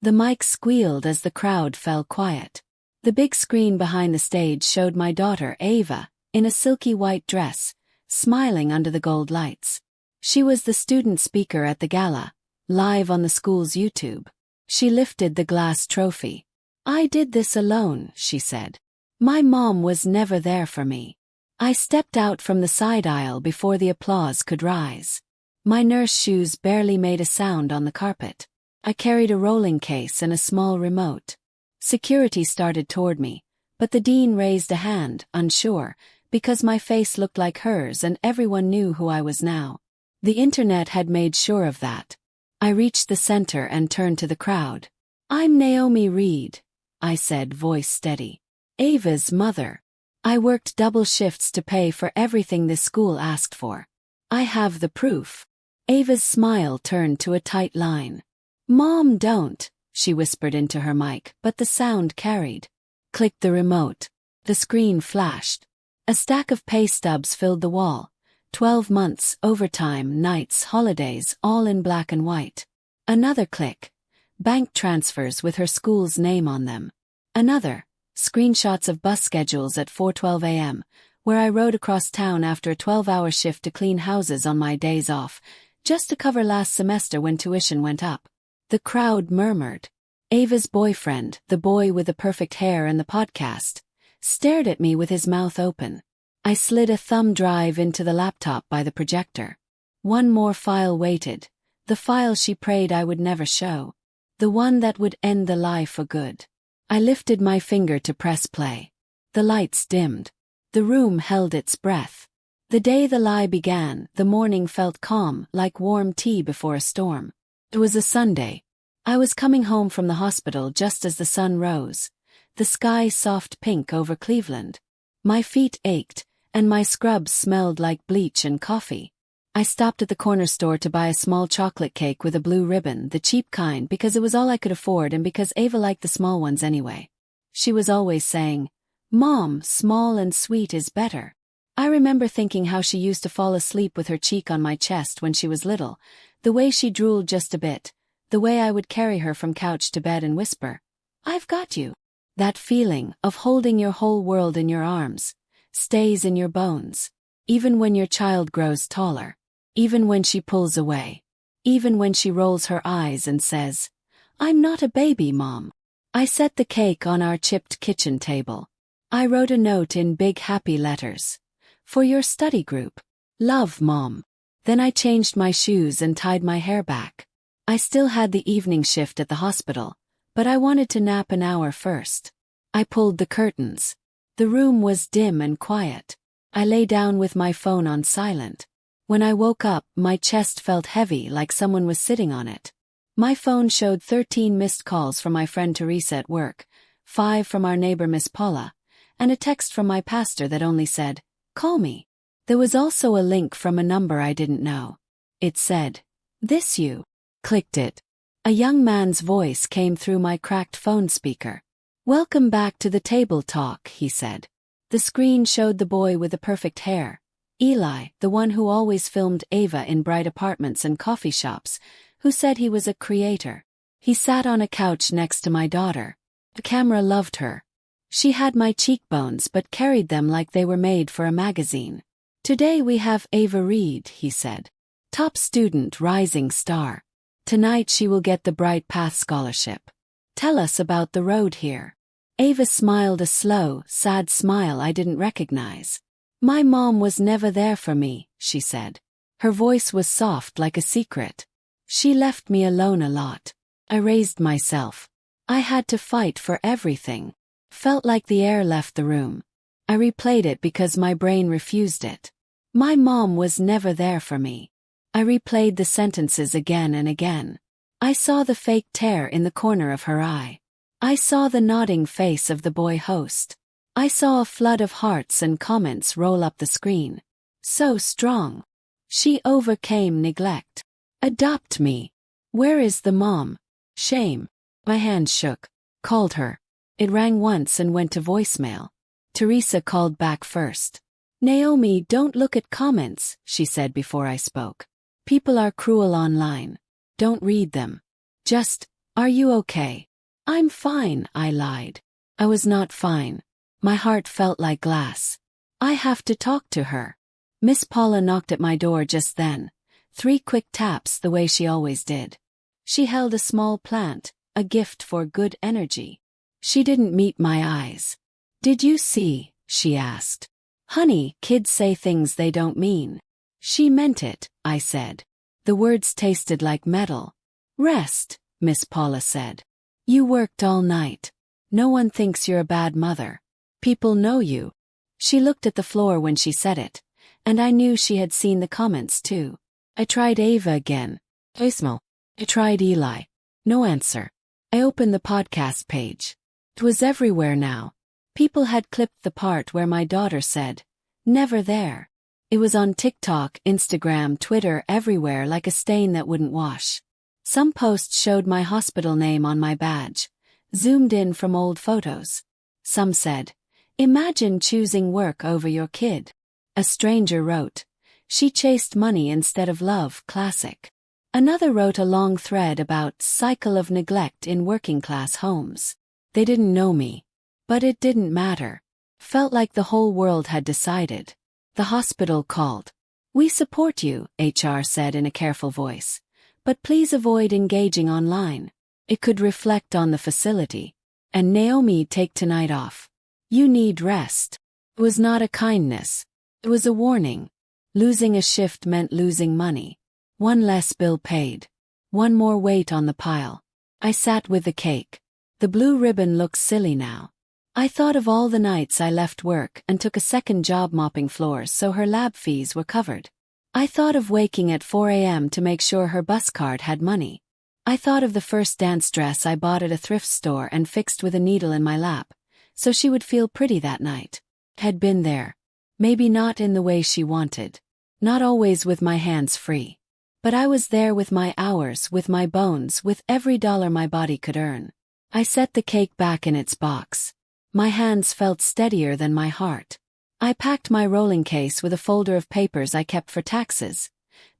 The mic squealed as the crowd fell quiet. The big screen behind the stage showed my daughter, Ava, in a silky white dress, smiling under the gold lights. She was the student speaker at the gala, live on the school's YouTube. She lifted the glass trophy. "I did this alone," she said. "My mom was never there for me." I stepped out from the side aisle before the applause could rise. My nurse shoes barely made a sound on the carpet. I carried a rolling case and a small remote. Security started toward me, but the dean raised a hand, unsure, because my face looked like hers and everyone knew who I was now. The internet had made sure of that. I reached the center and turned to the crowd. "I'm Naomi Reed," I said, voice steady. "Ava's mother. I worked double shifts to pay for everything this school asked for. I have the proof." Ava's smile turned to a tight line. "Mom, don't," she whispered into her mic, but the sound carried. Clicked the remote. The screen flashed. A stack of pay stubs filled the wall. 12 months, overtime, nights, holidays, all in black and white. Another click. Bank transfers with her school's name on them. Another. Screenshots of bus schedules at 4:12 a.m., where I rode across town after a 12-hour shift to clean houses on my days off, just to cover last semester when tuition went up. The crowd murmured. Ava's boyfriend, the boy with the perfect hair and the podcast, stared at me with his mouth open. I slid a thumb drive into the laptop by the projector. One more file waited, the file she prayed I would never show. The one that would end the lie for good. I lifted my finger to press play. The lights dimmed. The room held its breath. The day the lie began, the morning felt calm, like warm tea before a storm. It was a Sunday. I was coming home from the hospital just as the sun rose, the sky soft pink over Cleveland. My feet ached, and my scrubs smelled like bleach and coffee. I stopped at the corner store to buy a small chocolate cake with a blue ribbon, the cheap kind, because it was all I could afford and because Ava liked the small ones anyway. She was always saying, "Mom, small and sweet is better." I remember thinking how she used to fall asleep with her cheek on my chest when she was little, the way she drooled just a bit, the way I would carry her from couch to bed and whisper, "I've got you." That feeling of holding your whole world in your arms stays in your bones, even when your child grows taller. Even when she pulls away. Even when she rolls her eyes and says, "I'm not a baby, Mom." I set the cake on our chipped kitchen table. I wrote a note in big happy letters. "For your study group. Love, Mom." Then I changed my shoes and tied my hair back. I still had the evening shift at the hospital, but I wanted to nap an hour first. I pulled the curtains. The room was dim and quiet. I lay down with my phone on silent. When I woke up, my chest felt heavy like someone was sitting on it. My phone showed 13 missed calls from my friend Teresa at work, 5 from our neighbor Miss Paula, and a text from my pastor that only said, "Call me." There was also a link from a number I didn't know. It said, "This you." Clicked it. A young man's voice came through my cracked phone speaker. "Welcome back to the table talk," he said. The screen showed the boy with the perfect hair. Eli, the one who always filmed Ava in bright apartments and coffee shops, who said he was a creator. He sat on a couch next to my daughter. The camera loved her. She had my cheekbones but carried them like they were made for a magazine. "Today we have Ava Reed," he said. "Top student, rising star. Tonight she will get the Bright Path Scholarship. Tell us about the road here." Ava smiled a slow, sad smile I didn't recognize. "My mom was never there for me," she said. Her voice was soft like a secret. "She left me alone a lot. I raised myself. I had to fight for everything." Felt like the air left the room. I replayed it because my brain refused it. "My mom was never there for me." I replayed the sentences again and again. I saw the fake tear in the corner of her eye. I saw the nodding face of the boy host. I saw a flood of hearts and comments roll up the screen. "So strong. She overcame neglect. Adopt me. Where is the mom? Shame." My hand shook. Called her. It rang once and went to voicemail. Teresa called back first. "Naomi, don't look at comments," she said before I spoke. "People are cruel online. Don't read them. Just Are you okay? I'm fine, I lied. I was not fine. My heart felt like glass. I have to talk to her. Miss Paula knocked at my door just then. 3 quick taps the way she always did. She held a small plant, a gift for good energy. She didn't meet my eyes. Did you see? She asked. Honey, kids say things they don't mean. She meant it, I said. The words tasted like metal. Rest, Miss Paula said. You worked all night. No one thinks you're a bad mother. People know you. She looked at the floor when she said it, and I knew she had seen the comments too. I tried Ava again. Voicemail. I tried Eli. No answer. I opened the podcast page. It was everywhere now. People had clipped the part where my daughter said, "Never there." It was on TikTok, Instagram, Twitter, everywhere like a stain that wouldn't wash. Some posts showed my hospital name on my badge, zoomed in from old photos. Some said, "Imagine choosing work over your kid." A stranger wrote, "She chased money instead of love, classic." Another wrote a long thread about cycle of neglect in working-class homes. They didn't know me. But it didn't matter. Felt like the whole world had decided. The hospital called. "We support you," HR said in a careful voice. "But please avoid engaging online. It could reflect on the facility. And Naomi, take tonight off. You need rest." It was not a kindness. It was a warning. Losing a shift meant losing money. One less bill paid. One more weight on the pile. I sat with the cake. The blue ribbon looks silly now. I thought of all the nights I left work and took a second job mopping floors so her lab fees were covered. I thought of waking at 4 a.m. to make sure her bus card had money. I thought of the first dance dress I bought at a thrift store and fixed with a needle in my lap, so she would feel pretty that night. Had been there. Maybe not in the way she wanted. Not always with my hands free. But I was there with my hours, with my bones, with every dollar my body could earn. I set the cake back in its box. My hands felt steadier than my heart. I packed my rolling case with a folder of papers I kept for taxes.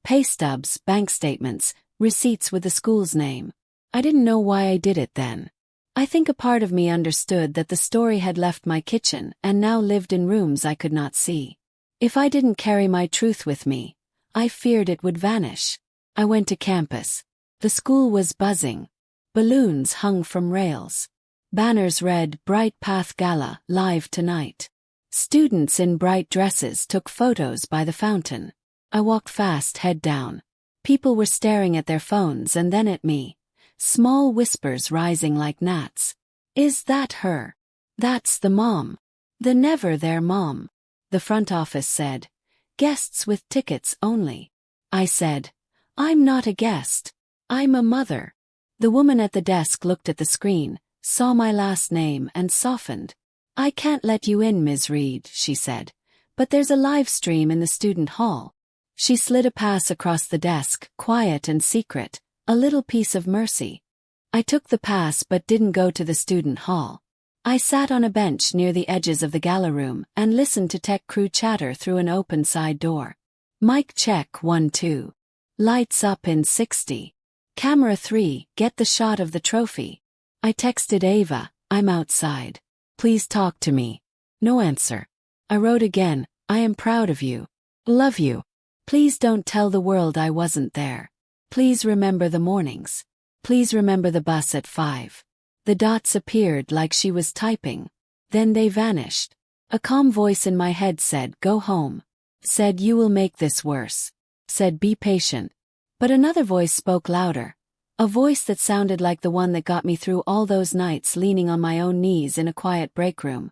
Pay stubs, bank statements, receipts with the school's name. I didn't know why I did it then. I think a part of me understood that the story had left my kitchen and now lived in rooms I could not see. If I didn't carry my truth with me, I feared it would vanish. I went to campus. The school was buzzing. Balloons hung from rails. Banners read, "Bright Path Gala, live tonight." Students in bright dresses took photos by the fountain. I walked fast, head down. People were staring at their phones and then at me. Small whispers rising like gnats. "Is that her? That's the mom. The never there mom." The front office said, "Guests with tickets only." I said, "I'm not a guest. I'm a mother." The woman at the desk looked at the screen, saw my last name and softened. "I can't let you in, Ms. Reed," she said, "but there's a live stream in the student hall." She slid a pass across the desk, quiet and secret, a little piece of mercy. I took the pass but didn't go to the student hall. I sat on a bench near the edges of the gala room and listened to tech crew chatter through an open side door. Mic check 1 2. Lights up in 60. Camera 3, get the shot of the trophy. I texted Ava, "I'm outside. Please talk to me." No answer. I wrote again, "I am proud of you. Love you. Please don't tell the world I wasn't there. Please remember the mornings. Please remember the bus at 5. The dots appeared like she was typing. Then they vanished. A calm voice in my head said, "Go home." Said, "You will make this worse." Said, "Be patient." But another voice spoke louder. A voice that sounded like the one that got me through all those nights leaning on my own knees in a quiet break room.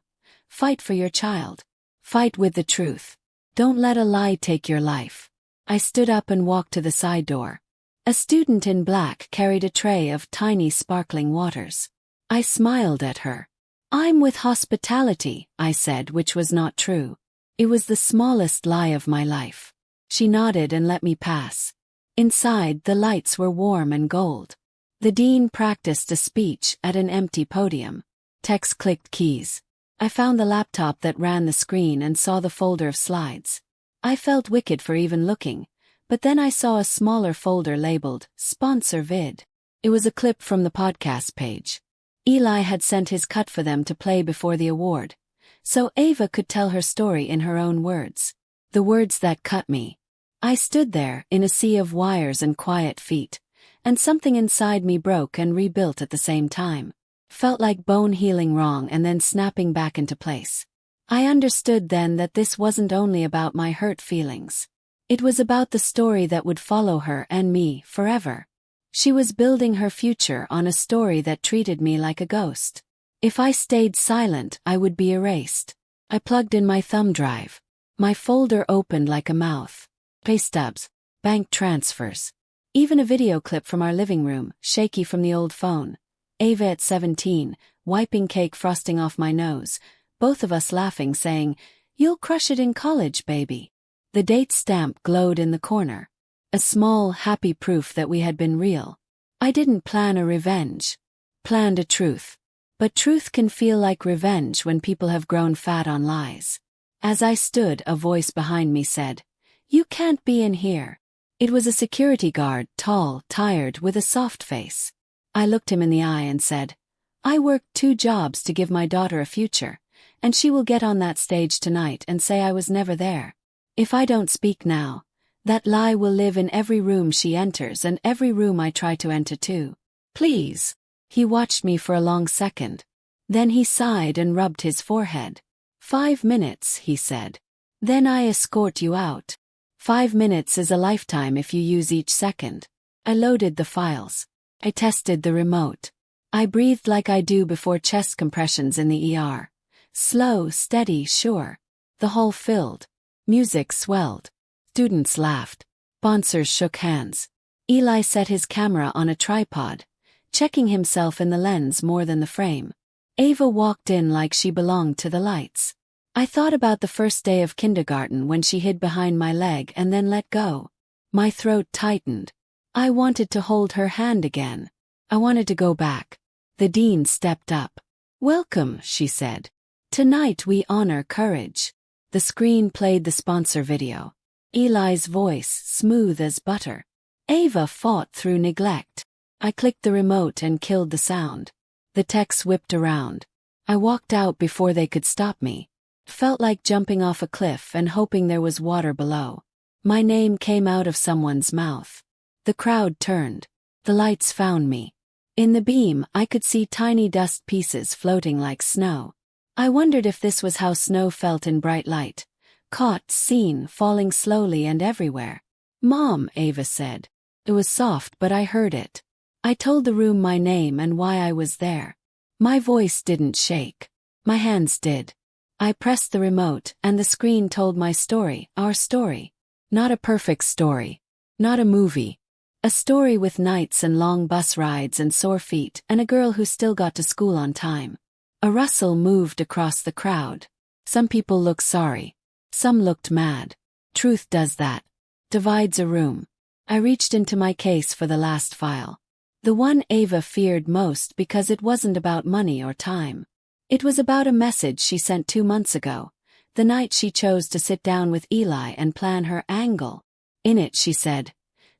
"Fight for your child. Fight with the truth. Don't let a lie take your life." I stood up and walked to the side door. A student in black carried a tray of tiny sparkling waters. I smiled at her. "I'm with hospitality," I said, which was not true. It was the smallest lie of my life. She nodded and let me pass. Inside, the lights were warm and gold. The dean practiced a speech at an empty podium. Tex clicked keys. I found the laptop that ran the screen and saw the folder of slides. I felt wicked for even looking, but then I saw a smaller folder labeled, "Sponsor Vid." It was a clip from the podcast page. Eli had sent his cut for them to play before the award, so Ava could tell her story in her own words. The words that cut me. I stood there, in a sea of wires and quiet feet, and something inside me broke and rebuilt at the same time. Felt like bone healing wrong and then snapping back into place. I understood then that this wasn't only about my hurt feelings. It was about the story that would follow her and me forever. She was building her future on a story that treated me like a ghost. If I stayed silent, I would be erased. I plugged in my thumb drive. My folder opened like a mouth. Pay stubs, bank transfers. Even a video clip from our living room, shaky from the old phone. Ava at 17, wiping cake frosting off my nose, both of us laughing, saying, "You'll crush it in college, baby." The date stamp glowed in the corner. A small, happy proof that we had been real. I didn't plan a revenge. Planned a truth. But truth can feel like revenge when people have grown fat on lies. As I stood, a voice behind me said, "You can't be in here." It was a security guard, tall, tired, with a soft face. I looked him in the eye and said, "I worked 2 jobs to give my daughter a future, and she will get on that stage tonight and say I was never there. If I don't speak now, that lie will live in every room she enters and every room I try to enter too. Please." He watched me for a long second. Then he sighed and rubbed his forehead. 5 minutes, he said. Then I escort you out. 5 minutes is a lifetime if you use each second. I loaded the files. I tested the remote. I breathed like I do before chest compressions in the ER. Slow, steady, sure. The hall filled. Music swelled. Students laughed. Sponsors shook hands. Eli set his camera on a tripod, checking himself in the lens more than the frame. Ava walked in like she belonged to the lights. I thought about the first day of kindergarten when she hid behind my leg and then let go. My throat tightened. I wanted to hold her hand again. I wanted to go back. The dean stepped up. "Welcome," she said. "Tonight we honor courage." The screen played the sponsor video. Eli's voice, smooth as butter. Ava fought through neglect. I clicked the remote and killed the sound. The text whipped around. I walked out before they could stop me. Felt like jumping off a cliff and hoping there was water below. My name came out of someone's mouth. The crowd turned. The lights found me. In the beam, I could see tiny dust pieces floating like snow. I wondered if this was how snow felt in bright light. Caught, seen, falling slowly and everywhere. "Mom," Ava said. It was soft, but I heard it. I told the room my name and why I was there. My voice didn't shake. My hands did. I pressed the remote, and the screen told my story, our story. Not a perfect story. Not a movie. A story with nights and long bus rides and sore feet and a girl who still got to school on time. A rustle moved across the crowd. Some people looked sorry. Some looked mad. Truth does that. Divides a room. I reached into my case for the last file. The one Ava feared most because it wasn't about money or time. It was about a message she sent 2 months ago, the night she chose to sit down with Eli and plan her angle. In it she said,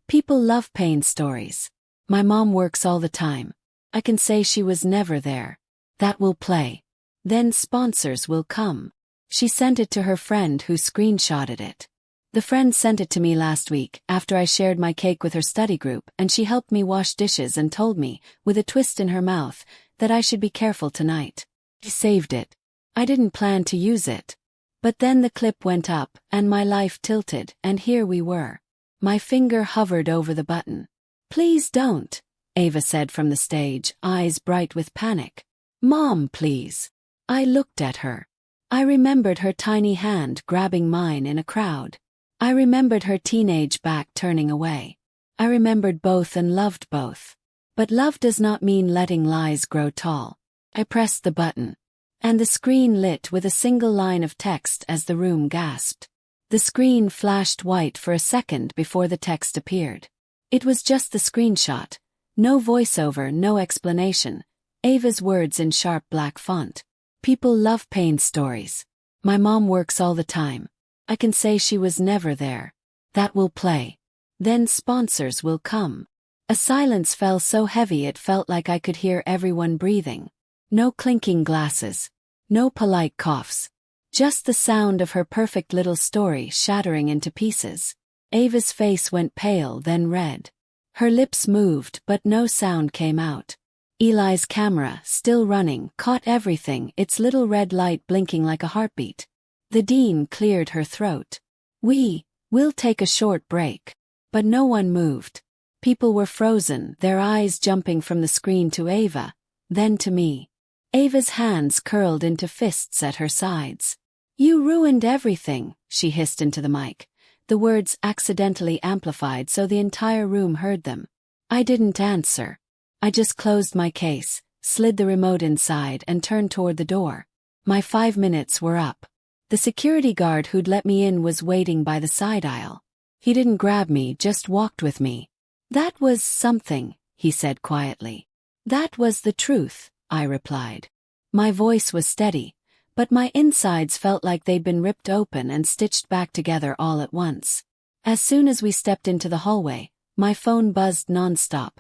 "People love pain stories. My mom works all the time. I can say she was never there. That will play. Then sponsors will come." She sent it to her friend who screenshotted it. The friend sent it to me last week after I shared my cake with her study group, and she helped me wash dishes and told me, with a twist in her mouth, that I should be careful tonight. She saved it. I didn't plan to use it. But then the clip went up, and my life tilted, and here we were. My finger hovered over the button. "Please don't," Ava said from the stage, eyes bright with panic. "Mom, please." I looked at her. I remembered her tiny hand grabbing mine in a crowd. I remembered her teenage back turning away. I remembered both and loved both. But love does not mean letting lies grow tall. I pressed the button. And the screen lit with a single line of text as the room gasped. The screen flashed white for a second before the text appeared. It was just the screenshot. No voiceover, no explanation. Ava's words in sharp black font. "People love pain stories. My mom works all the time. I can say she was never there. That will play. Then sponsors will come." A silence fell so heavy it felt like I could hear everyone breathing. No clinking glasses. No polite coughs. Just the sound of her perfect little story shattering into pieces. Ava's face went pale, then red. Her lips moved, but no sound came out. Eli's camera, still running, caught everything, its little red light blinking like a heartbeat. The dean cleared her throat. We'll take a short break. But no one moved. People were frozen, their eyes jumping from the screen to Ava, then to me. Ava's hands curled into fists at her sides. "You ruined everything," she hissed into the mic. The words accidentally amplified so the entire room heard them. I didn't answer. I just closed my case, slid the remote inside and turned toward the door. My 5 minutes were up. The security guard who'd let me in was waiting by the side aisle. He didn't grab me, just walked with me. "That was something," he said quietly. "That was the truth," I replied. My voice was steady, but my insides felt like they'd been ripped open and stitched back together all at once. As soon as we stepped into the hallway, my phone buzzed nonstop.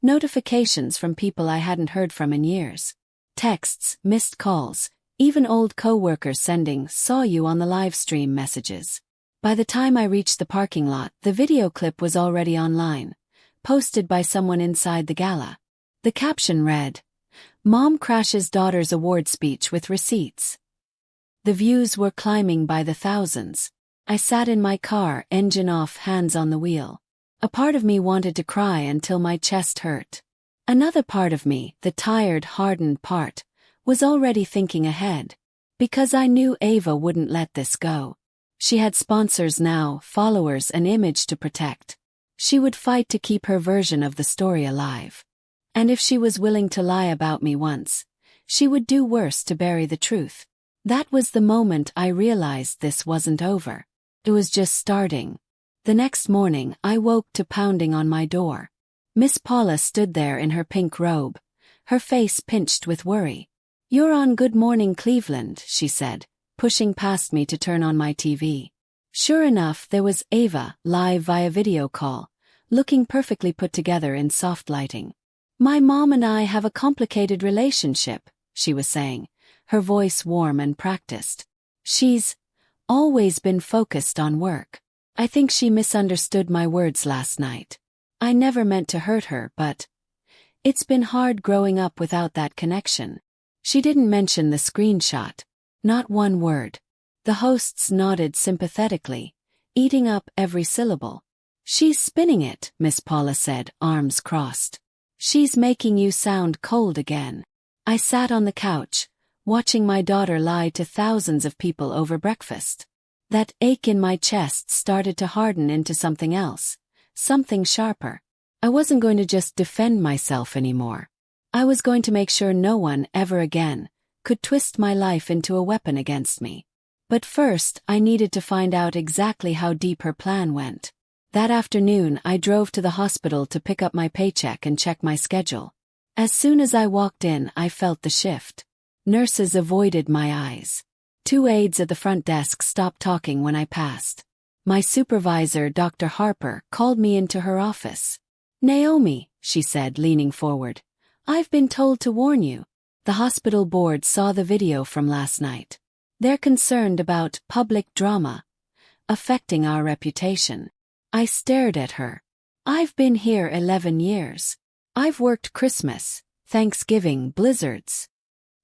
Notifications from people I hadn't heard from in years. Texts, missed calls, even old co-workers sending "saw you on the live stream" messages. By the time I reached the parking lot, the video clip was already online, posted by someone inside the gala. The caption read, "Mom crashes daughter's award speech with receipts." The views were climbing by the thousands. I sat in my car, engine off, hands on the wheel. A part of me wanted to cry until my chest hurt. Another part of me, the tired, hardened part, was already thinking ahead. Because I knew Ava wouldn't let this go. She had sponsors now, followers, an image to protect. She would fight to keep her version of the story alive. And if she was willing to lie about me once, she would do worse to bury the truth. That was the moment I realized this wasn't over. It was just starting. The next morning, I woke to pounding on my door. Miss Paula stood there in her pink robe, her face pinched with worry. "You're on Good Morning Cleveland," she said, pushing past me to turn on my TV. Sure enough, there was Ava, live via video call, looking perfectly put together in soft lighting. "My mom and I have a complicated relationship," she was saying, her voice warm and practiced. "She's always been focused on work. I think she misunderstood my words last night. I never meant to hurt her, but it's been hard growing up without that connection." She didn't mention the screenshot. Not one word. The hosts nodded sympathetically, eating up every syllable. "She's spinning it," Miss Paula said, arms crossed. "She's making you sound cold again." I sat on the couch, watching my daughter lie to thousands of people over breakfast. That ache in my chest started to harden into something else, something sharper. I wasn't going to just defend myself anymore. I was going to make sure no one, ever again, could twist my life into a weapon against me. But first, I needed to find out exactly how deep her plan went. That afternoon, I drove to the hospital to pick up my paycheck and check my schedule. As soon as I walked in, I felt the shift. Nurses avoided my eyes. 2 aides at the front desk stopped talking when I passed. My supervisor, Dr. Harper, called me into her office. "Naomi," she said, leaning forward, "I've been told to warn you. The hospital board saw the video from last night. They're concerned about public drama affecting our reputation." I stared at her. "I've been here 11 years. I've worked Christmas, Thanksgiving, blizzards."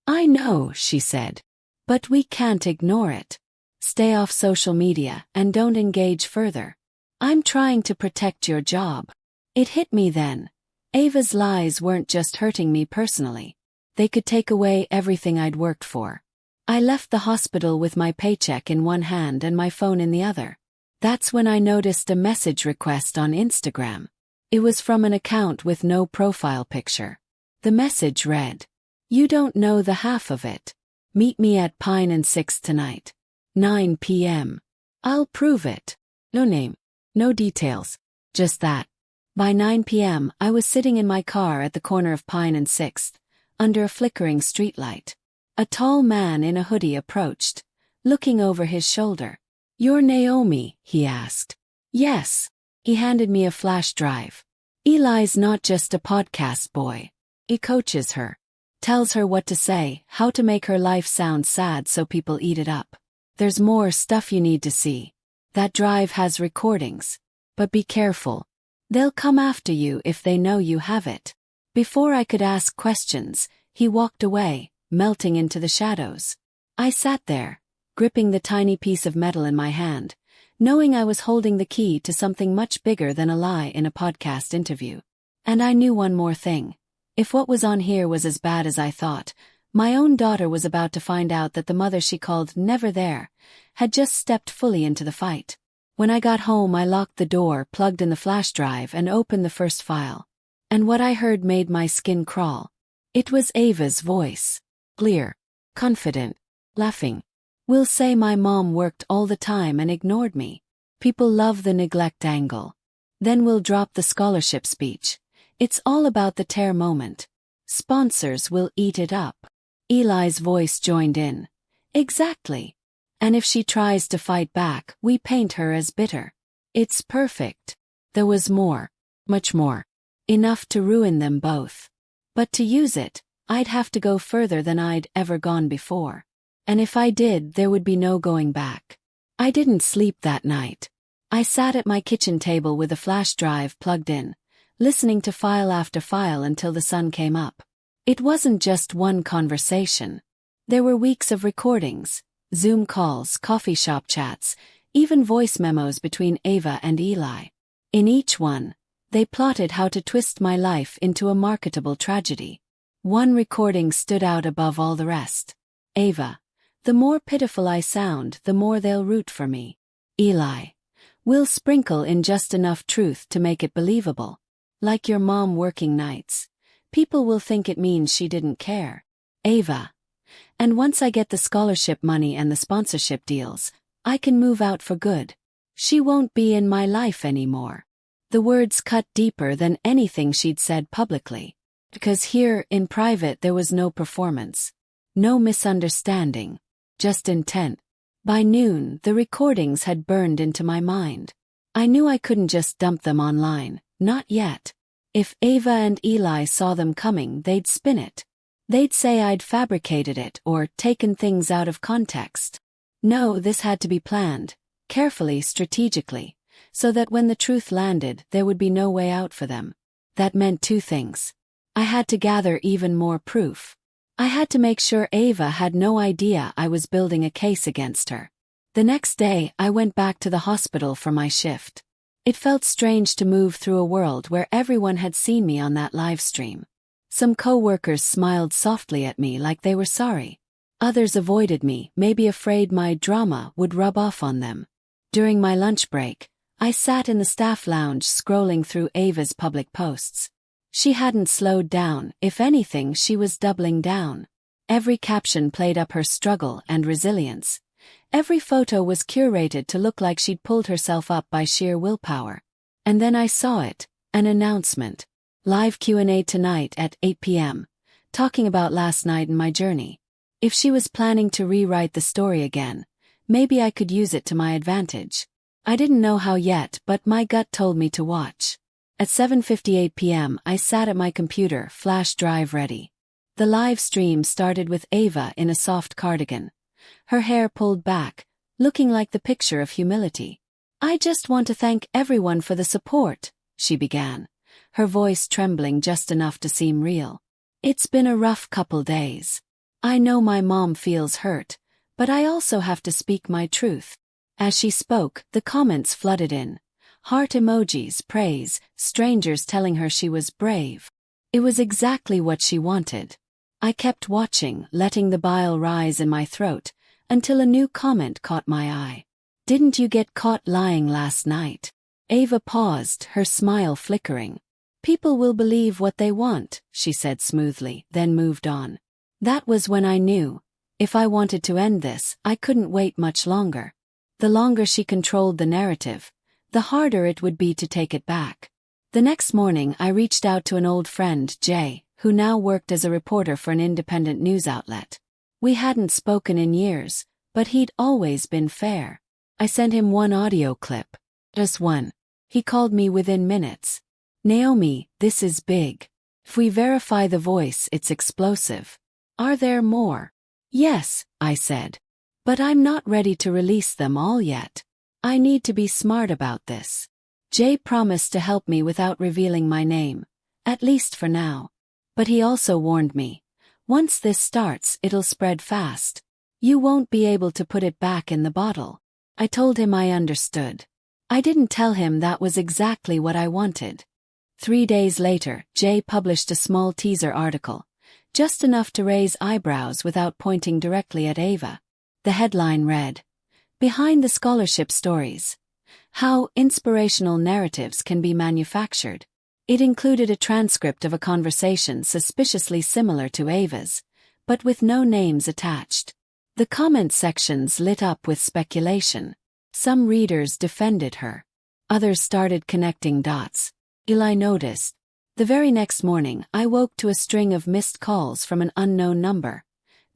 "I know," she said. "But we can't ignore it. Stay off social media and don't engage further. I'm trying to protect your job." It hit me then. Ava's lies weren't just hurting me personally. They could take away everything I'd worked for. I left the hospital with my paycheck in one hand and my phone in the other. That's when I noticed a message request on Instagram. It was from an account with no profile picture. The message read, "You don't know the half of it. Meet me at Pine and 6th tonight. 9 p.m. I'll prove it." No name. No details. Just that. By 9 p.m., I was sitting in my car at the corner of Pine and 6th, under a flickering streetlight. A tall man in a hoodie approached, looking over his shoulder. "You're Naomi?" he asked. "Yes." He handed me a flash drive. Eli's not just a podcast boy. He coaches her. Tells her what to say, how to make her life sound sad so people eat it up. There's more stuff you need to see. That drive has recordings. But be careful. They'll come after you if they know you have it. Before I could ask questions, he walked away, melting into the shadows. I sat there, gripping the tiny piece of metal in my hand, knowing I was holding the key to something much bigger than a lie in a podcast interview. And I knew one more thing. If what was on here was as bad as I thought, my own daughter was about to find out that the mother she called never there had just stepped fully into the fight. When I got home, I locked the door, plugged in the flash drive, and opened the first file. And what I heard made my skin crawl. It was Ava's voice. Clear, confident, laughing. We'll say my mom worked all the time and ignored me. People love the neglect angle. Then we'll drop the scholarship speech. It's all about the tear moment. Sponsors will eat it up. Eli's voice joined in. Exactly. And if she tries to fight back, we paint her as bitter. It's perfect. There was more. Much more. Enough to ruin them both. But to use it, I'd have to go further than I'd ever gone before. And if I did, there would be no going back. I didn't sleep that night. I sat at my kitchen table with a flash drive plugged in, listening to file after file until the sun came up. It wasn't just one conversation. There were weeks of recordings, Zoom calls, coffee shop chats, even voice memos between Ava and Eli. In each one, they plotted how to twist my life into a marketable tragedy. One recording stood out above all the rest. Ava: the more pitiful I sound, the more they'll root for me. Eli: we'll sprinkle in just enough truth to make it believable. Like your mom working nights. People will think it means she didn't care. Ava: and once I get the scholarship money and the sponsorship deals, I can move out for good. She won't be in my life anymore. The words cut deeper than anything she'd said publicly. Because here, in private, there was no performance. No misunderstanding. Just intent. By noon, the recordings had burned into my mind. I knew I couldn't just dump them online. Not yet. If Ava and Eli saw them coming, they'd spin it. They'd say I'd fabricated it or taken things out of context. No, this had to be planned, carefully, strategically, so that when the truth landed, there would be no way out for them. That meant two things. I had to gather even more proof. I had to make sure Ava had no idea I was building a case against her. The next day, I went back to the hospital for my shift. It felt strange to move through a world where everyone had seen me on that live stream. Some co-workers smiled softly at me like they were sorry. Others avoided me, maybe afraid my drama would rub off on them. During my lunch break, I sat in the staff lounge scrolling through Ava's public posts. She hadn't slowed down, if anything she was doubling down. Every caption played up her struggle and resilience. Every photo was curated to look like she'd pulled herself up by sheer willpower. And then I saw it, an announcement. Live Q&A tonight at 8 p.m., talking about last night and my journey. If she was planning to rewrite the story again, maybe I could use it to my advantage. I didn't know how yet, but my gut told me to watch. At 7:58 p.m. I sat at my computer, flash drive ready. The live stream started with Ava in a soft cardigan. Her hair pulled back, looking like the picture of humility. I just want to thank everyone for the support, she began, her voice trembling just enough to seem real. It's been a rough couple days. I know my mom feels hurt, but I also have to speak my truth. As she spoke, the comments flooded in. Heart emojis, praise, strangers telling her she was brave. It was exactly what she wanted. I kept watching, letting the bile rise in my throat, until a new comment caught my eye. Didn't you get caught lying last night? Ava paused, her smile flickering. People will believe what they want, she said smoothly, then moved on. That was when I knew. If I wanted to end this, I couldn't wait much longer. The longer she controlled the narrative, the harder it would be to take it back. The next morning I reached out to an old friend, Jay, who now worked as a reporter for an independent news outlet. We hadn't spoken in years, but he'd always been fair. I sent him one audio clip. Just one. He called me within minutes. Naomi, this is big. If we verify the voice, it's explosive. Are there more? Yes, I said. But I'm not ready to release them all yet. I need to be smart about this. Jay promised to help me without revealing my name, at least for now. But he also warned me, once this starts, it'll spread fast. You won't be able to put it back in the bottle. I told him I understood. I didn't tell him that was exactly what I wanted. 3 days later, Jay published a small teaser article, just enough to raise eyebrows without pointing directly at Ava. The headline read, "Behind the Scholarship Stories: How Inspirational Narratives Can Be Manufactured." It included a transcript of a conversation suspiciously similar to Ava's, but with no names attached. The comment sections lit up with speculation. Some readers defended her. Others started connecting dots. Eli noticed. The very next morning, I woke to a string of missed calls from an unknown number.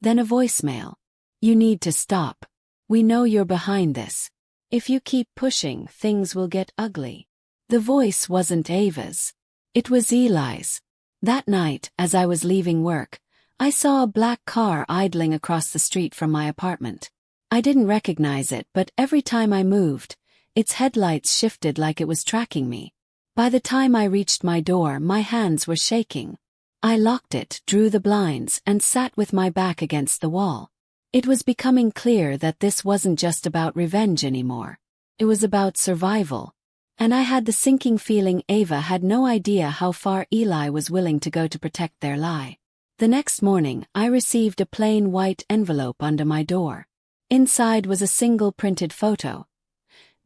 Then a voicemail. "You need to stop. We know you're behind this. If you keep pushing, things will get ugly." The voice wasn't Ava's. It was Eli's. That night, as I was leaving work, I saw a black car idling across the street from my apartment. I didn't recognize it, but every time I moved, its headlights shifted like it was tracking me. By the time I reached my door, my hands were shaking. I locked it, drew the blinds, and sat with my back against the wall. It was becoming clear that this wasn't just about revenge anymore. It was about survival. And I had the sinking feeling Ava had no idea how far Eli was willing to go to protect their lie. The next morning, I received a plain white envelope under my door. Inside was a single printed photo.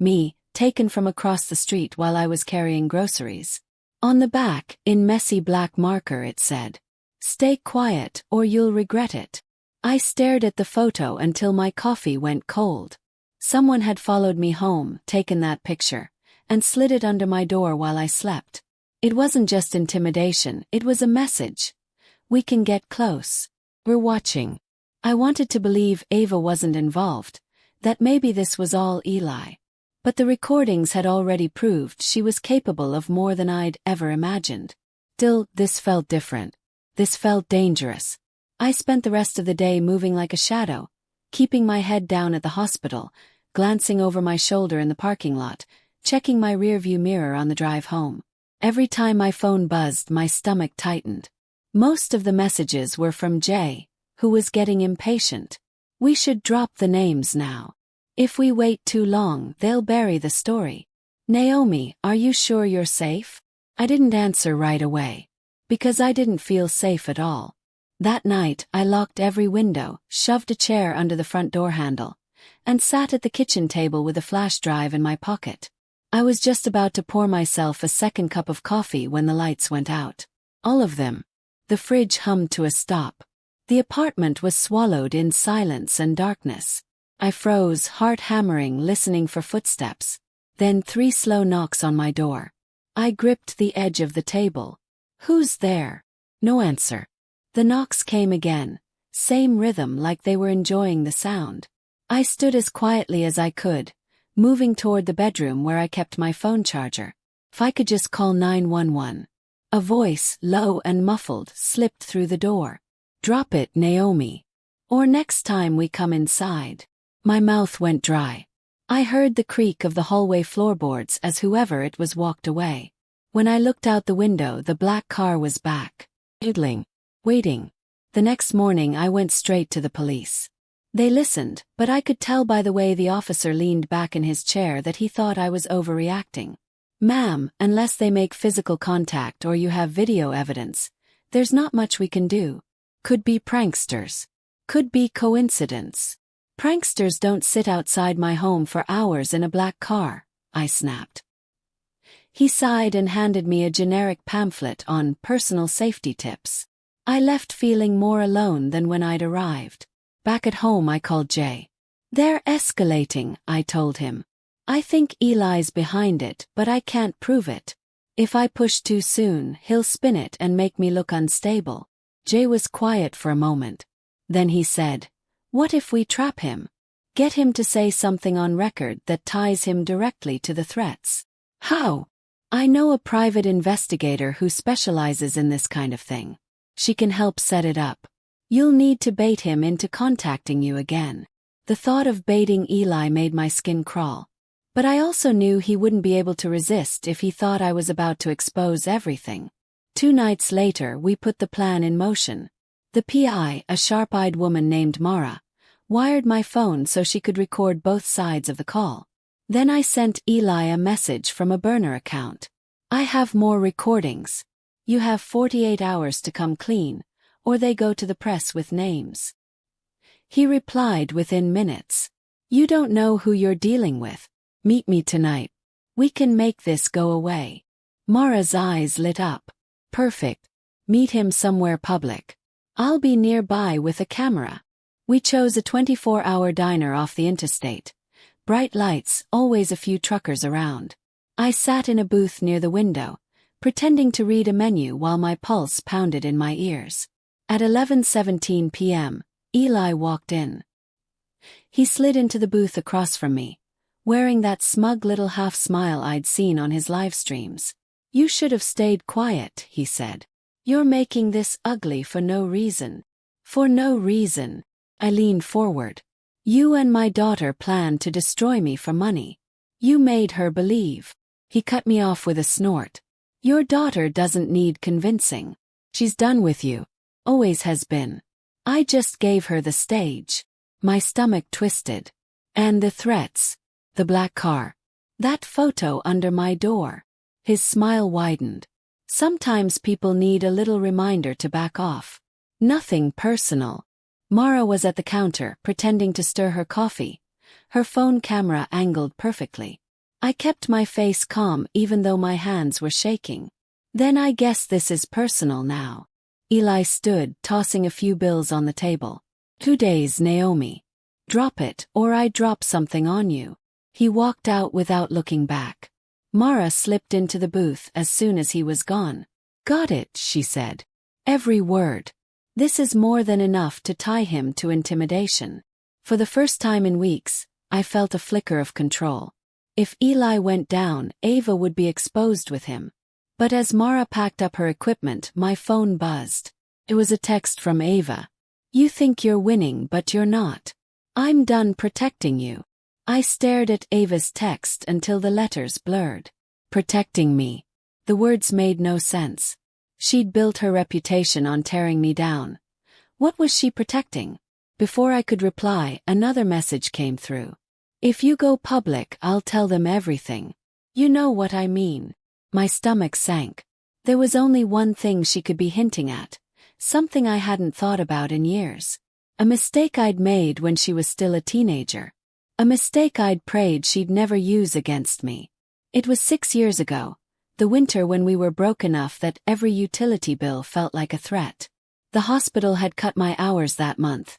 Me, taken from across the street while I was carrying groceries. On the back, in messy black marker, it said, "Stay quiet or you'll regret it." I stared at the photo until my coffee went cold. Someone had followed me home, taken that picture, and slid it under my door while I slept. It wasn't just intimidation, it was a message. We can get close. We're watching. I wanted to believe Ava wasn't involved, that maybe this was all Eli. But the recordings had already proved she was capable of more than I'd ever imagined. Still, this felt different. This felt dangerous. I spent the rest of the day moving like a shadow, keeping my head down at the hospital, glancing over my shoulder in the parking lot, checking my rearview mirror on the drive home. Every time my phone buzzed, my stomach tightened. Most of the messages were from Jay, who was getting impatient. "We should drop the names now. If we wait too long, they'll bury the story. Naomi, are you sure you're safe?" I didn't answer right away. Because I didn't feel safe at all. That night, I locked every window, shoved a chair under the front door handle, and sat at the kitchen table with a flash drive in my pocket. I was just about to pour myself a second cup of coffee when the lights went out. All of them. The fridge hummed to a stop. The apartment was swallowed in silence and darkness. I froze, heart hammering, listening for footsteps. Then 3 slow knocks on my door. I gripped the edge of the table. "Who's there?" No answer. The knocks came again, same rhythm, like they were enjoying the sound. I stood as quietly as I could, moving toward the bedroom where I kept my phone charger. If I could just call 911. A voice, low and muffled, slipped through the door. "Drop it, Naomi. Or next time we come inside." My mouth went dry. I heard the creak of the hallway floorboards as whoever it was walked away. When I looked out the window, the black car was back. Idling. Waiting. The next morning I went straight to the police. They listened, but I could tell by the way the officer leaned back in his chair that he thought I was overreacting. "Ma'am, unless they make physical contact or you have video evidence, there's not much we can do. Could be pranksters. Could be coincidence. Pranksters don't sit outside my home for hours in a black car," I snapped. He sighed and handed me a generic pamphlet on personal safety tips. I left feeling more alone than when I'd arrived. Back at home, I called Jay. "They're escalating," I told him. "I think Eli's behind it, but I can't prove it. If I push too soon, he'll spin it and make me look unstable." Jay was quiet for a moment. Then he said, "What if we trap him? Get him to say something on record that ties him directly to the threats." "How?" I know a private investigator who specializes in this kind of thing. She can help set it up. You'll need to bait him into contacting you again." The thought of baiting Eli made my skin crawl. But I also knew he wouldn't be able to resist if he thought I was about to expose everything. 2 nights later, we put the plan in motion. The PI, a sharp-eyed woman named Mara, wired my phone so she could record both sides of the call. Then I sent Eli a message from a burner account. "I have more recordings. You have 48 hours to come clean, or they go to the press with names." He replied within minutes. "You don't know who you're dealing with. Meet me tonight. We can make this go away." Mara's eyes lit up. "Perfect. Meet him somewhere public. I'll be nearby with a camera." We chose a 24-hour diner off the interstate. Bright lights, always a few truckers around. I sat in a booth near the window, pretending to read a menu while my pulse pounded in my ears. At 11:17 p.m., Eli walked in. He slid into the booth across from me, wearing that smug little half-smile I'd seen on his live streams. "You should have stayed quiet," he said. "You're making this ugly for no reason." "For no reason." I leaned forward. "You and my daughter planned to destroy me for money. You made her believe." He cut me off with a snort. "Your daughter doesn't need convincing. She's done with you. Always has been. I just gave her the stage." My stomach twisted. And the threats. The black car. That photo under my door. His smile widened. "Sometimes people need a little reminder to back off. Nothing personal." Mara was at the counter, pretending to stir her coffee, her phone camera angled perfectly. I kept my face calm even though my hands were shaking. "Then I guess this is personal now." Eli stood, tossing a few bills on the table. 2 days, Naomi. Drop it, or I drop something on you." He walked out without looking back. Mara slipped into the booth as soon as he was gone. "Got it," she said. "Every word. This is more than enough to tie him to intimidation." For the first time in weeks, I felt a flicker of control. If Eli went down, Ava would be exposed with him. But as Mara packed up her equipment, my phone buzzed. It was a text from Ava. "You think you're winning, but you're not. I'm done protecting you." I stared at Ava's text until the letters blurred. Protecting me. The words made no sense. She'd built her reputation on tearing me down. What was she protecting? Before I could reply, another message came through. "If you go public, I'll tell them everything. You know what I mean." My stomach sank. There was only one thing she could be hinting at, something I hadn't thought about in years. A mistake I'd made when she was still a teenager. A mistake I'd prayed she'd never use against me. It was 6 years ago, the winter when we were broke enough that every utility bill felt like a threat. The hospital had cut my hours that month,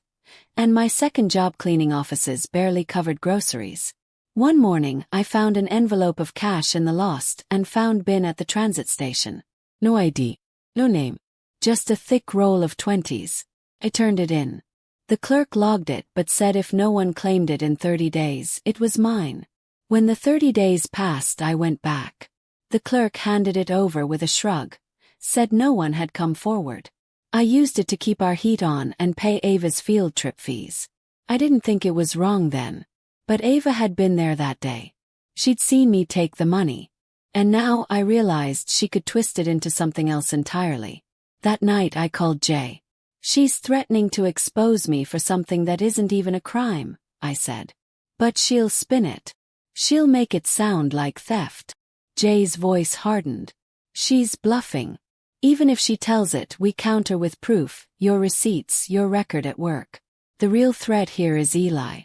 and my second job cleaning offices barely covered groceries. One morning, I found an envelope of cash in the lost and found bin at the transit station. No ID, no name, just a thick roll of 20s. I turned it in. The clerk logged it but said if no one claimed it in 30 days, it was mine. When the 30 days passed, I went back. The clerk handed it over with a shrug, said no one had come forward. I used it to keep our heat on and pay Ava's field trip fees. I didn't think it was wrong then. But Ava had been there that day. She'd seen me take the money. And now I realized she could twist it into something else entirely. That night I called Jay. "She's threatening to expose me for something that isn't even a crime," I said. "But she'll spin it. She'll make it sound like theft." Jay's voice hardened. "She's bluffing. Even if she tells it, we counter with proof, your receipts, your record at work. The real threat here is Eli.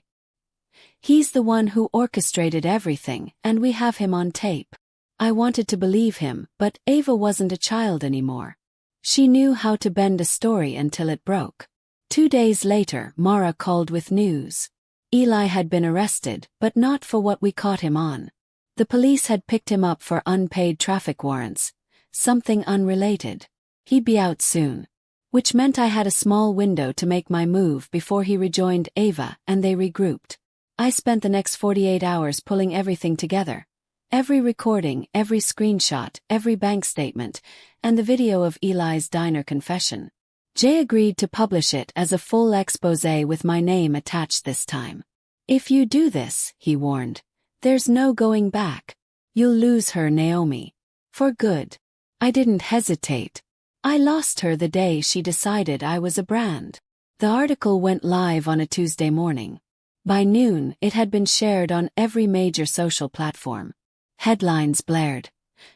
He's the one who orchestrated everything, and we have him on tape." I wanted to believe him, but Ava wasn't a child anymore. She knew how to bend a story until it broke. 2 days later, Mara called with news. Eli had been arrested, but not for what we caught him on. The police had picked him up for unpaid traffic warrants, something unrelated. He'd be out soon. Which meant I had a small window to make my move before he rejoined Ava and they regrouped. I spent the next 48 hours pulling everything together. Every recording, every screenshot, every bank statement, and the video of Eli's diner confession. Jay agreed to publish it as a full exposé with my name attached this time. "If you do this," he warned, "there's no going back. You'll lose her, Naomi. For good." I didn't hesitate. I lost her the day she decided I was a brand. The article went live on a Tuesday morning. By noon, it had been shared on every major social platform. Headlines blared.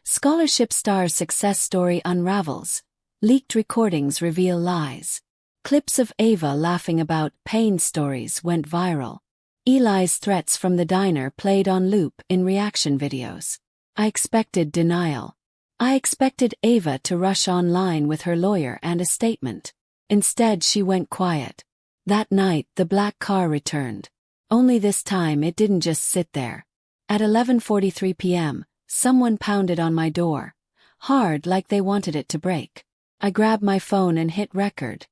Scholarship star's success story unravels. Leaked recordings reveal lies. Clips of Ava laughing about pain stories went viral. Eli's threats from the diner played on loop in reaction videos. I expected denial. I expected Ava to rush online with her lawyer and a statement. Instead, she went quiet. That night, the black car returned. Only this time it didn't just sit there. At 11:43 p.m., someone pounded on my door. Hard, like they wanted it to break. I grabbed my phone and hit record.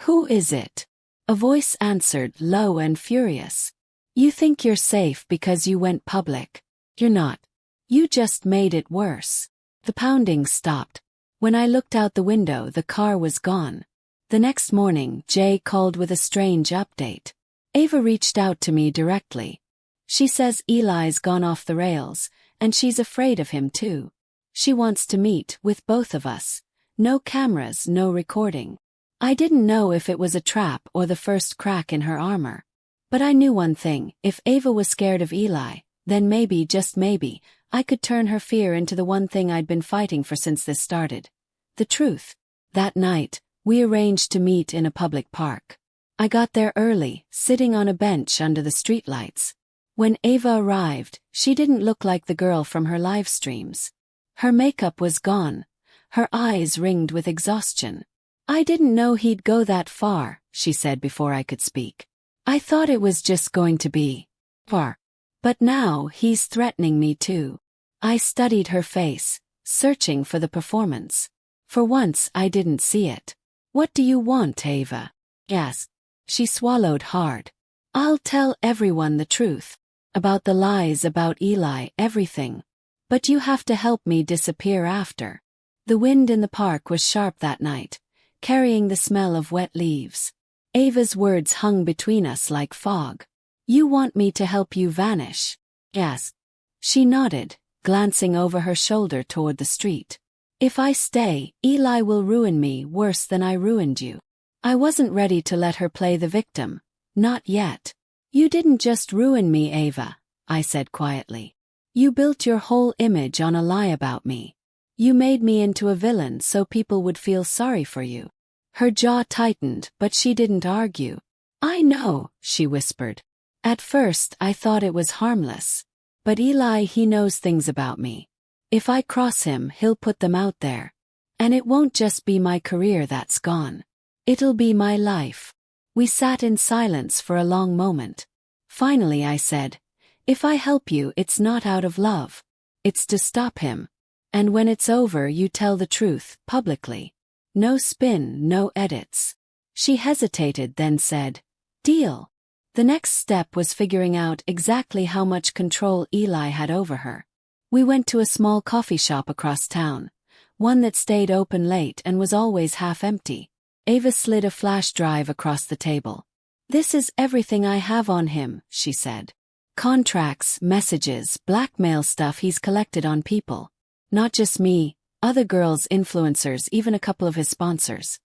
"Who is it?" A voice answered, low and furious. "You think you're safe because you went public. You're not. You just made it worse." The pounding stopped. When I looked out the window, the car was gone. The next morning, Jay called with a strange update. "Ava reached out to me directly. She says Eli's gone off the rails, and she's afraid of him too. She wants to meet with both of us. No cameras, no recording." I didn't know if it was a trap or the first crack in her armor. But I knew one thing: if Ava was scared of Eli, then maybe, just maybe, I could turn her fear into the one thing I'd been fighting for since this started. The truth. That night, we arranged to meet in a public park. I got there early, sitting on a bench under the streetlights. When Ava arrived, she didn't look like the girl from her live streams. Her makeup was gone. Her eyes ringed with exhaustion. "I didn't know he'd go that far," she said before I could speak. "I thought it was just going to be far. But now he's threatening me too." I studied her face, searching for the performance. For once I didn't see it. "What do you want, Ava?" asked. She swallowed hard. "I'll tell everyone the truth. About the lies about Eli, everything. But you have to help me disappear after." The wind in the park was sharp that night, carrying the smell of wet leaves. Ava's words hung between us like fog. "You want me to help you vanish?" asked. She nodded, glancing over her shoulder toward the street. "If I stay, Eli will ruin me worse than I ruined you." I wasn't ready to let her play the victim. Not yet. "You didn't just ruin me, Ava," I said quietly. "You built your whole image on a lie about me. You made me into a villain so people would feel sorry for you." Her jaw tightened, but she didn't argue. "I know," she whispered. "At first I thought it was harmless. But Eli, he knows things about me. If I cross him, he'll put them out there. And it won't just be my career that's gone. It'll be my life." We sat in silence for a long moment. Finally I said, "If I help you, it's not out of love. It's to stop him. And when it's over, you tell the truth, publicly. No spin, no edits." She hesitated, then said, "Deal." The next step was figuring out exactly how much control Eli had over her. We went to a small coffee shop across town, one that stayed open late and was always half empty. Ava slid a flash drive across the table. "This is everything I have on him," she said. "Contracts, messages, blackmail stuff he's collected on people. Not just me, other girls, influencers, even a couple of his sponsors.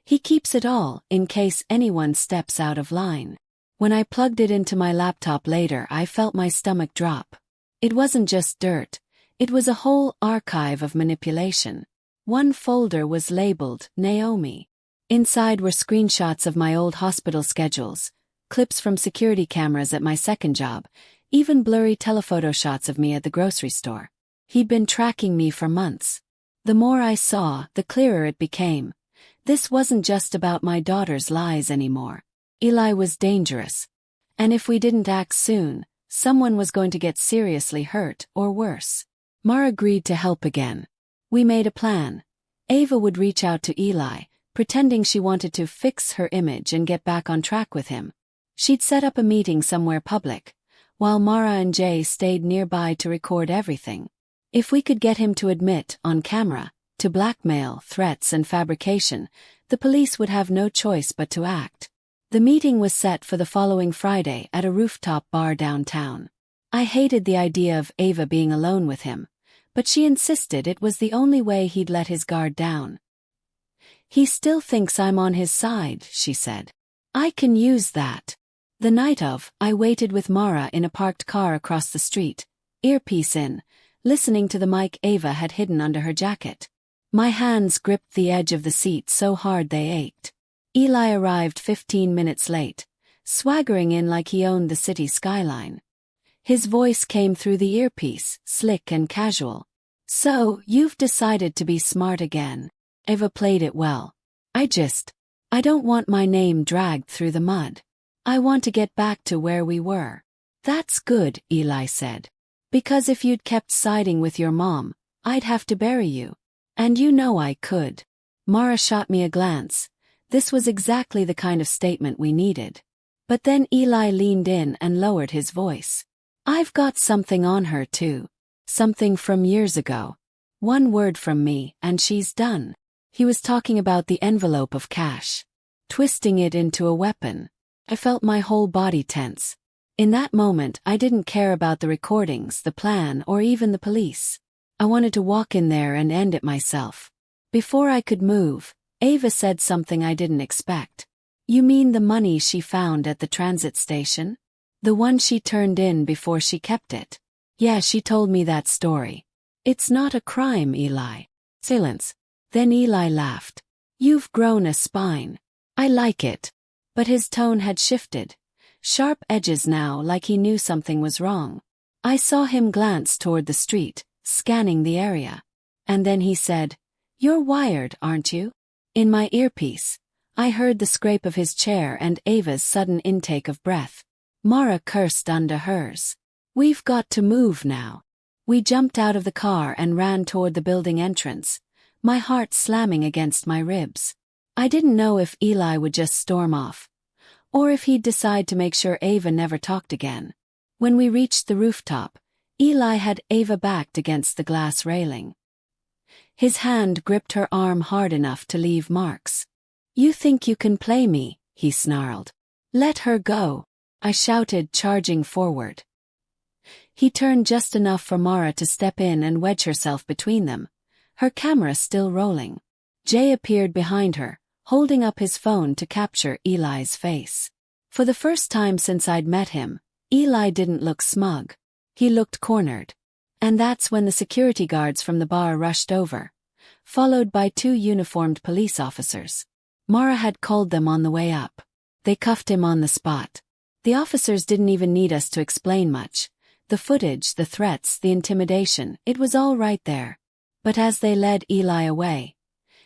He keeps it all, in case anyone steps out of line." When I plugged it into my laptop later, I felt my stomach drop. It wasn't just dirt. It was a whole archive of manipulation. One folder was labeled Naomi. Inside were screenshots of my old hospital schedules, clips from security cameras at my second job, even blurry telephoto shots of me at the grocery store. He'd been tracking me for months. The more I saw, the clearer it became. This wasn't just about my daughter's lies anymore. Eli was dangerous. And if we didn't act soon, someone was going to get seriously hurt, or worse. Mar agreed to help again. We made a plan. Ava would reach out to Eli, pretending she wanted to fix her image and get back on track with him. She'd set up a meeting somewhere public, while Mara and Jay stayed nearby to record everything. If we could get him to admit, on camera, to blackmail, threats and fabrication, the police would have no choice but to act. The meeting was set for the following Friday at a rooftop bar downtown. I hated the idea of Ava being alone with him, but she insisted it was the only way he'd let his guard down. "He still thinks I'm on his side," she said. "I can use that." The night of, I waited with Mara in a parked car across the street, earpiece in, listening to the mic Ava had hidden under her jacket. My hands gripped the edge of the seat so hard they ached. Eli arrived 15 minutes late, swaggering in like he owned the city skyline. His voice came through the earpiece, slick and casual. "So, you've decided to be smart again." Ava played it well. I don't want my name dragged through the mud. I want to get back to where we were." "That's good," Eli said. "Because if you'd kept siding with your mom, I'd have to bury you. And you know I could." Mara shot me a glance. This was exactly the kind of statement we needed. But then Eli leaned in and lowered his voice. "I've got something on her too. Something from years ago. One word from me, and she's done." He was talking about the envelope of cash. Twisting it into a weapon. I felt my whole body tense. In that moment, I didn't care about the recordings, the plan, or even the police. I wanted to walk in there and end it myself. Before I could move, Ava said something I didn't expect. "You mean the money she found at the transit station? The one she turned in before she kept it?" "Yeah, she told me that story." "It's not a crime, Eli." Silence. Then Eli laughed. "You've grown a spine. I like it." But his tone had shifted. Sharp edges now, like he knew something was wrong. I saw him glance toward the street, scanning the area. And then he said, "You're wired, aren't you?" In my earpiece, I heard the scrape of his chair and Ava's sudden intake of breath. Mara cursed under hers. "We've got to move now." We jumped out of the car and ran toward the building entrance, my heart slamming against my ribs. I didn't know if Eli would just storm off, or if he'd decide to make sure Ava never talked again. When we reached the rooftop, Eli had Ava backed against the glass railing. His hand gripped her arm hard enough to leave marks. "You think you can play me?" he snarled. "Let her go," I shouted, charging forward. He turned just enough for Mara to step in and wedge herself between them, her camera still rolling. Jay appeared behind her, holding up his phone to capture Eli's face. For the first time since I'd met him, Eli didn't look smug. He looked cornered. And that's when the security guards from the bar rushed over, followed by 2 uniformed police officers. Mara had called them on the way up. They cuffed him on the spot. The officers didn't even need us to explain much. The footage, the threats, the intimidation, it was all right there. But as they led Eli away,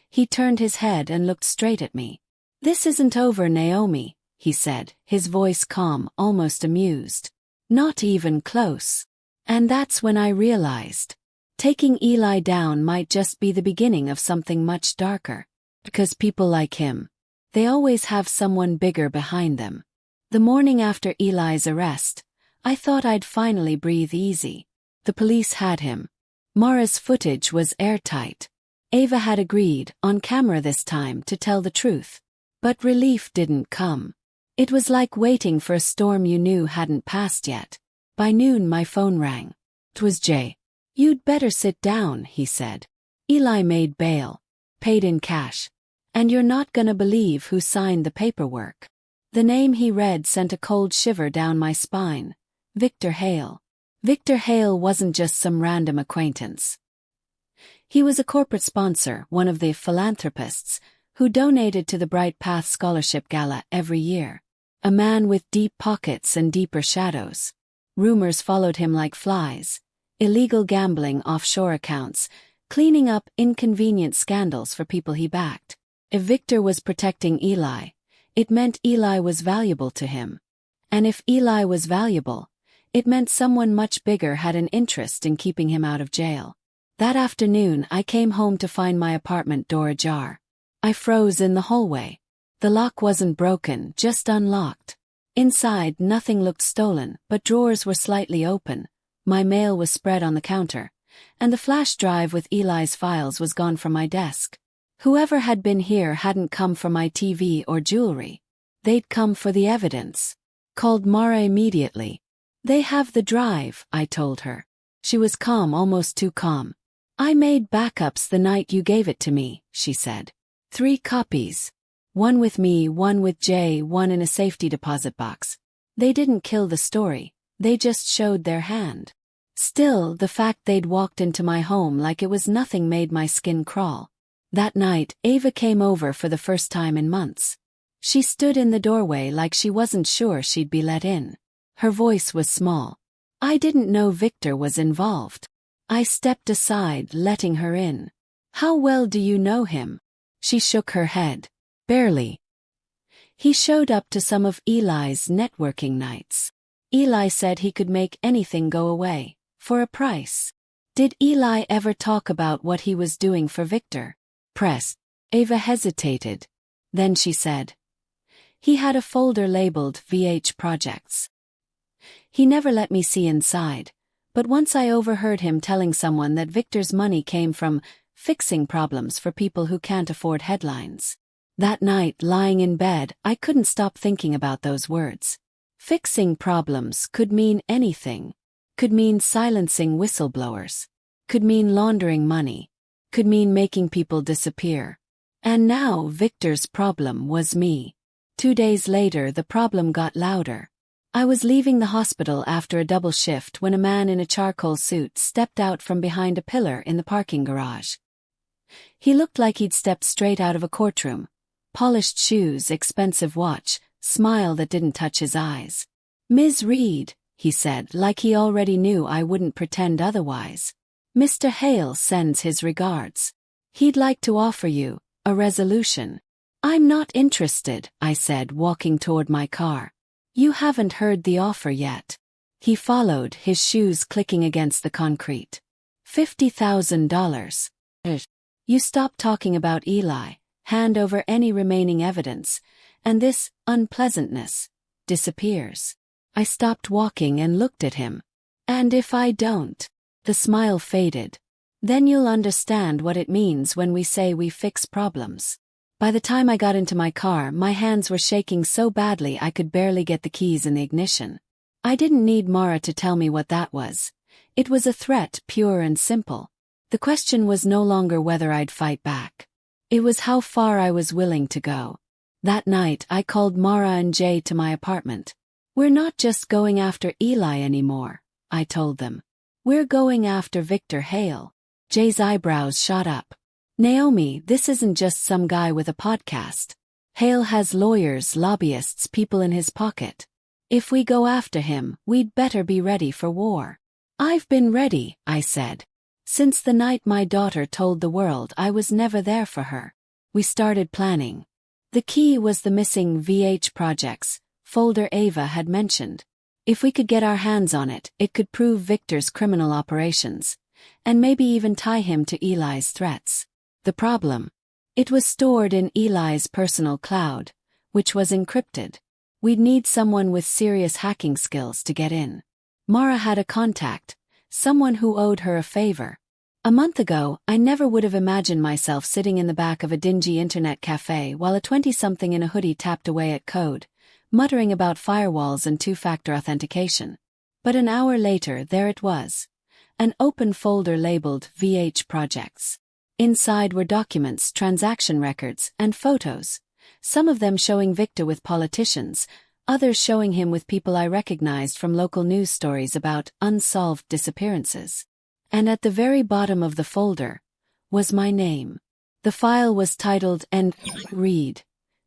he turned his head and looked straight at me. "This isn't over, Naomi," he said, his voice calm, almost amused. "Not even close." And that's when I realized. Taking Eli down might just be the beginning of something much darker. Because people like him, they always have someone bigger behind them. The morning after Eli's arrest, I thought I'd finally breathe easy. The police had him. Mara's footage was airtight. Ava had agreed, on camera this time, to tell the truth. But relief didn't come. It was like waiting for a storm you knew hadn't passed yet. By noon my phone rang. 'Twas Jay. "You'd better sit down," he said. "Eli made bail. Paid in cash. And you're not gonna believe who signed the paperwork." The name he read sent a cold shiver down my spine. Victor Hale. Victor Hale wasn't just some random acquaintance. He was a corporate sponsor, one of the philanthropists, who donated to the Bright Path Scholarship Gala every year. A man with deep pockets and deeper shadows. Rumors followed him like flies. Illegal gambling, offshore accounts, cleaning up inconvenient scandals for people he backed. If Victor was protecting Eli, it meant Eli was valuable to him. And if Eli was valuable, it meant someone much bigger had an interest in keeping him out of jail. That afternoon I came home to find my apartment door ajar. I froze in the hallway. The lock wasn't broken, just unlocked. Inside, nothing looked stolen, but drawers were slightly open, my mail was spread on the counter, and the flash drive with Eli's files was gone from my desk. Whoever had been here hadn't come for my TV or jewelry. They'd come for the evidence. Called Mara immediately. They have the drive, I told her. She was calm, almost too calm. I made backups the night you gave it to me, she said. 3 copies. One with me, one with Jay, one in a safety deposit box. They didn't kill the story, they just showed their hand. Still, the fact they'd walked into my home like it was nothing made my skin crawl. That night, Ava came over for the first time in months. She stood in the doorway like she wasn't sure she'd be let in. Her voice was small. I didn't know Victor was involved. I stepped aside, letting her in. How well do you know him? She shook her head. Barely. He showed up to some of Eli's networking nights. Eli said he could make anything go away, for a price. Did Eli ever talk about what he was doing for Victor? Pressed. Ava hesitated. Then she said. He had a folder labeled VH Projects. He never let me see inside, but once I overheard him telling someone that Victor's money came from fixing problems for people who can't afford headlines. That night, lying in bed, I couldn't stop thinking about those words. Fixing problems could mean anything. Could mean silencing whistleblowers. Could mean laundering money. Could mean making people disappear. And now Victor's problem was me. 2 days later, the problem got louder. I was leaving the hospital after a double shift when a man in a charcoal suit stepped out from behind a pillar in the parking garage. He looked like he'd stepped straight out of a courtroom. Polished shoes, expensive watch, smile that didn't touch his eyes. Ms. Reed, he said, like he already knew I wouldn't pretend otherwise. Mr. Hale sends his regards. He'd like to offer you a resolution. I'm not interested, I said, walking toward my car. You haven't heard the offer yet. He followed, his shoes clicking against the concrete. $50,000. You stop talking about Eli, hand over any remaining evidence, and this unpleasantness disappears. I stopped walking and looked at him. And if I don't? The smile faded. Then you'll understand what it means when we say we fix problems. By the time I got into my car, my hands were shaking so badly I could barely get the keys in the ignition. I didn't need Mara to tell me what that was. It was a threat, pure and simple. The question was no longer whether I'd fight back. It was how far I was willing to go. That night, I called Mara and Jay to my apartment. We're not just going after Eli anymore, I told them. We're going after Victor Hale. Jay's eyebrows shot up. Naomi, this isn't just some guy with a podcast. Hale has lawyers, lobbyists, people in his pocket. If we go after him, we'd better be ready for war. I've been ready, I said. Since the night my daughter told the world I was never there for her. We started planning. The key was the missing VH projects, folder Ava had mentioned. If we could get our hands on it, it could prove Victor's criminal operations, and maybe even tie him to Eli's threats. The problem? It was stored in Eli's personal cloud, which was encrypted. We'd need someone with serious hacking skills to get in. Mara had a contact, someone who owed her a favor. A month ago, I never would have imagined myself sitting in the back of a dingy internet cafe while a 20-something in a hoodie tapped away at code, muttering about firewalls and two-factor authentication. But an hour later, there it was. An open folder labeled VH Projects. Inside were documents, transaction records, and photos. Some of them showing Victor with politicians, others showing him with people I recognized from local news stories about unsolved disappearances. And at the very bottom of the folder was my name. The file was titled and read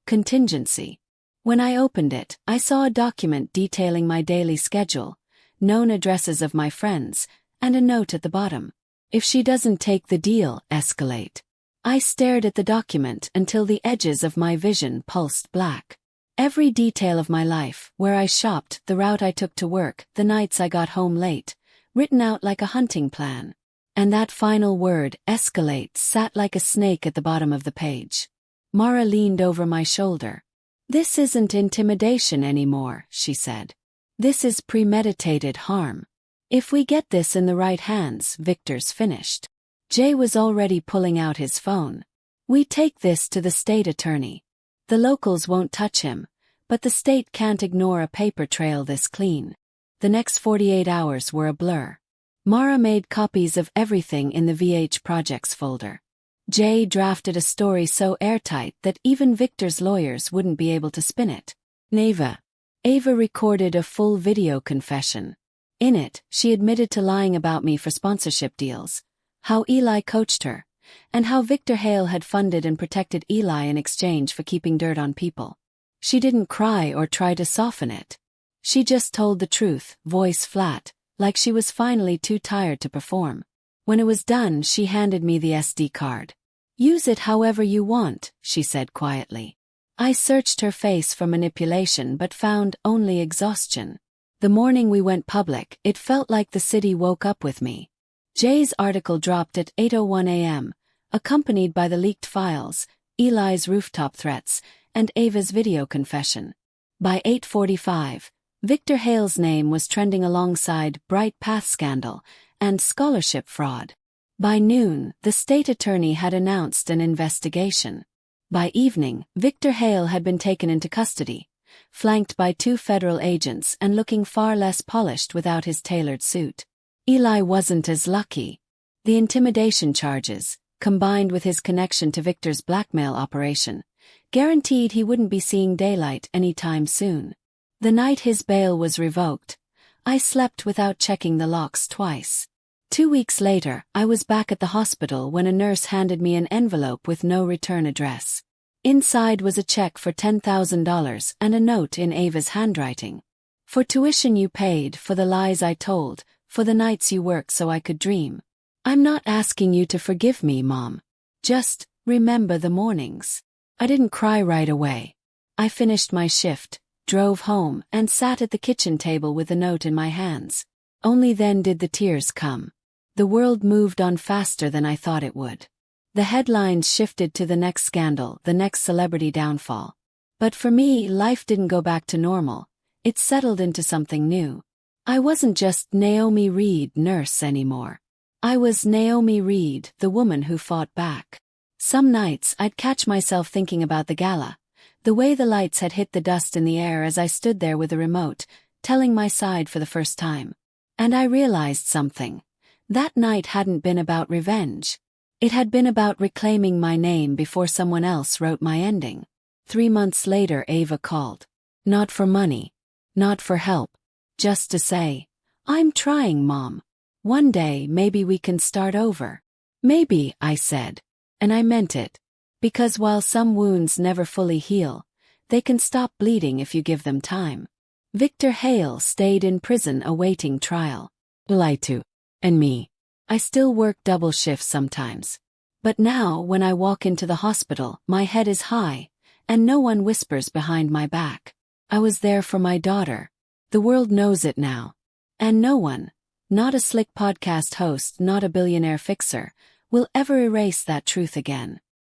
Contingency. When I opened it, I saw a document detailing my daily schedule, known addresses of my friends, and a note at the bottom. If she doesn't take the deal, escalate. I stared at the document until the edges of my vision pulsed black. Every detail of my life, where I shopped, the route I took to work, the nights I got home late, written out like a hunting plan. And that final word, escalate, sat like a snake at the bottom of the page. Mara leaned over my shoulder. "This isn't intimidation anymore," she said. "This is premeditated harm. If we get this in the right hands, Victor's finished." Jay was already pulling out his phone. "We take this to the state attorney. The locals won't touch him, but the state can't ignore a paper trail this clean." The next 48 hours were a blur. Mara made copies of everything in the VH projects folder. Jay drafted a story so airtight that even Victor's lawyers wouldn't be able to spin it. Ava recorded a full video confession. In it, she admitted to lying about me for sponsorship deals, how Eli coached her, and how Victor Hale had funded and protected Eli in exchange for keeping dirt on people. She didn't cry or try to soften it. She just told the truth, voice flat, like she was finally too tired to perform. When it was done, she handed me the SD card. "Use it however you want," she said quietly. I searched her face for manipulation but found only exhaustion. The morning we went public, it felt like the city woke up with me. Jay's article dropped at 8:01 a.m., accompanied by the leaked files, Eli's rooftop threats, and Ava's video confession. By 8:45, Victor Hale's name was trending alongside Bright Path scandal and scholarship fraud. By noon, the state attorney had announced an investigation. By evening, Victor Hale had been taken into custody, flanked by 2 federal agents and looking far less polished without his tailored suit. Eli wasn't as lucky. The intimidation charges, combined with his connection to Victor's blackmail operation, guaranteed he wouldn't be seeing daylight anytime soon. The night his bail was revoked, I slept without checking the locks twice. 2 weeks later, I was back at the hospital when a nurse handed me an envelope with no return address. Inside was a check for $10,000 and a note in Ava's handwriting. "For tuition you paid, for the lies I told, for the nights you worked so I could dream. I'm not asking you to forgive me, Mom. Just remember the mornings." I didn't cry right away. I finished my shift, drove home, and sat at the kitchen table with the note in my hands. Only then did the tears come. The world moved on faster than I thought it would. The headlines shifted to the next scandal, the next celebrity downfall. But for me, life didn't go back to normal. It settled into something new. I wasn't just Naomi Reed, nurse, anymore. I was Naomi Reed, the woman who fought back. Some nights I'd catch myself thinking about the gala, the way the lights had hit the dust in the air as I stood there with a remote, telling my side for the first time. And I realized something. That night hadn't been about revenge. It had been about reclaiming my name before someone else wrote my ending. 3 months later, Ava called. Not for money. Not for help. Just to say, "I'm trying, Mom. One day maybe we can start over." "Maybe," I said. And I meant it. Because while some wounds never fully heal, they can stop bleeding if you give them time. Victor Hale stayed in prison awaiting trial. Laitu. And me. I still work double shifts sometimes. But now, when I walk into the hospital, my head is high, and no one whispers behind my back. I was there for my daughter. The world knows it now. And no one, not a slick podcast host, not a billionaire fixer, will ever erase that truth again.